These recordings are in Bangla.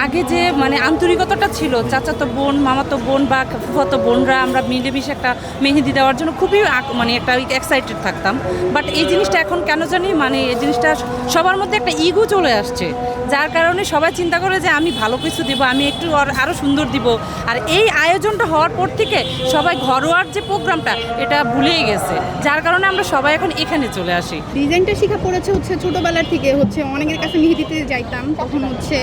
আগে যে মানে আন্তরিকতাটা ছিল, চাচাতো বোন, মামাতো বোন বা ফুফাতো বোনরা আমরা মিলেমিশে একটা মেহেদি দেওয়ার জন্য খুবই মানে একটা এক্সাইটেড থাকতাম। বাট এই জিনিসটা এখন কেন জানি মানে এই জিনিসটা সবার মধ্যে একটা ইগো চলে আসছে, যার কারণে সবাই চিন্তা করে যে আমি ভালো কিছু দিব, আমি একটু আরও সুন্দর দিব। আর এই আয়োজনটা হওয়ার পর থেকে সবাই ঘরোয়ার যে প্রোগ্রামটা এটা ভুলেই গেছে, যার কারণে আমরা সবাই এখন এখানে চলে আসি। ডিজাইনটা শেখা পড়েছে হচ্ছে ছোটোবেলার থেকে, হচ্ছে অনেকের কাছে মেহেদি দিতে যাইতাম, তখন হচ্ছে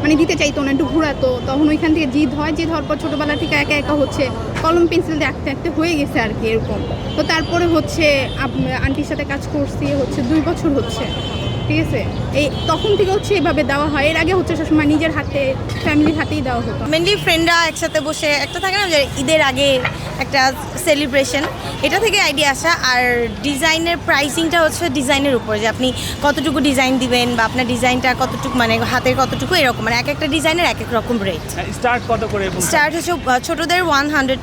মানে দিতে চাইতো না, একটু ঘুরাতো, তখন ওইখান থেকে জিদ হওয়ার পর ছোটোবেলা থেকে একা একা হচ্ছে কলম পেন্সিল দিয়ে আঁকতে আঁকতে হয়ে গেছে আর কি এরকম। তো তারপরে হচ্ছে আন্টির সাথে কাজ করছি হচ্ছে 2 বছর হচ্ছে, ঠিক আছে। এই তখন থেকে হচ্ছে এভাবে দেওয়া হয়, এর আগে হচ্ছে সবসময় নিজের হাতে ফ্যামিলির হাতেই দেওয়া হতো। মেনলি ফ্রেন্ডরা একসাথে বসে একটা থাকে না যে ঈদের আগে একটা সেলিব্রেশন, এটা থেকে আইডিয়া আসা। আর ডিজাইনের প্রাইসিংটা হচ্ছে ডিজাইনের উপর, যে আপনি কতটুকু ডিজাইন দিবেন বা আপনার ডিজাইনটা কতটুকু মানে হাতের কতটুকু, এরকম মানে এক একটা ডিজাইনের এক এক রকম রেট। স্টার্ট কত করে? স্টার্ট হচ্ছে ছোটোদের 100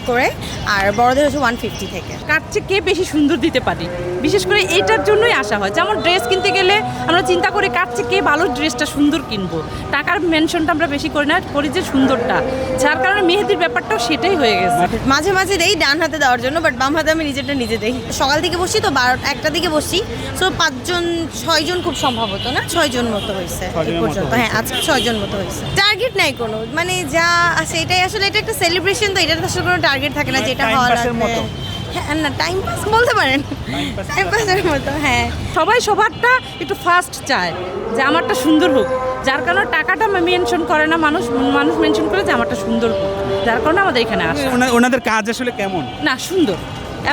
করে আর বড়দের হচ্ছে 150 থেকে। কাটছে কে বেশি সুন্দর দিতে পারি, বিশেষ করে এইটার জন্যই আসা হয়। যেমন ড্রেস কিনতে গেলে আমরা চিন্তা করি কাটছে কে ভালো ড্রেসটা সুন্দর কিনবো, টাকার মেনশনটা আমরা বেশি করি না, করি যে সুন্দরটা, যার কারণে মেহেদির ব্যাপারটাও সেটাই হয়ে গেছে। মাঝে মাঝে দেই ডান হাতে দেওয়ার জন্য, বাট বাম হাতে আমি নিজেরটা নিজে দেই। সকাল থেকে বসি তো 12-1টা দিকে বসি, সো 5-6 জন খুব সম্ভব হতো না, 6 জন মতো হয়েছে এই পর্যন্ত। হ্যাঁ, আজকে 6 জন মতো হয়েছে। টার্গেট নাই কোনো, মানে যা আছে এটাই আসলে, এটা একটা সেলিব্রেশন, তো এটার আসলে কোনো টার্গেট থাকে না যেটা হওয়ার লাগবে। হ্যাঁ না, টাইম পাস বলতে পারেন, টাইম পাসের মতো। হ্যাঁ, সবাই সবারটা একটু ফাস্ট চায় যে আমারটা সুন্দর হোক, যার কারণে টাকাটা মেনশন করে না, মানুষ মেনশন করে যে আমারটা সুন্দর হোক, যার কারণে আমাদের এখানে আসে। ওনাদের কাজ আসলে কেমন? না, সুন্দর,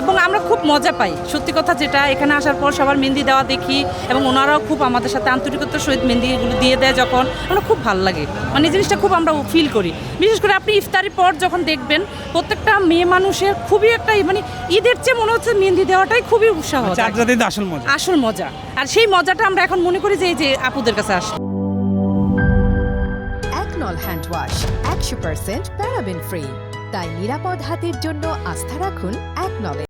এবং আমরা খুব মজা পাই। সত্যি কথা যেটা, এখানে আসার পর সবার মেহেন্দি দেওয়া দেখি এবং ওনারাও খুব আমাদের সাথে আন্তরিকতার সহিত মেহেন্দিগুলো দিয়ে দেয় যখন, আমরা খুব ভালো লাগে, মানে এই জিনিসটা খুব আমরা ফিল করি। বিশেষ করে আপনি ইফতারির পর যখন দেখবেন প্রত্যেকটা মেয়ে মানুষের খুবই একটা মানে ঈদের চেয়ে মনে হচ্ছে মেহেন্দি দেওয়াটাই খুবই উৎসাহ, আসল মজা। আর সেই মজাটা আমরা এখন মনে করি যে এই যে আপুদের কাছে আসে। একনল হ্যান্ড ওয়াশ 100% প্যারাবেন ফ্রি, তাই নিরাপদ হাতের জন্য আস্থা রাখুন একনলে।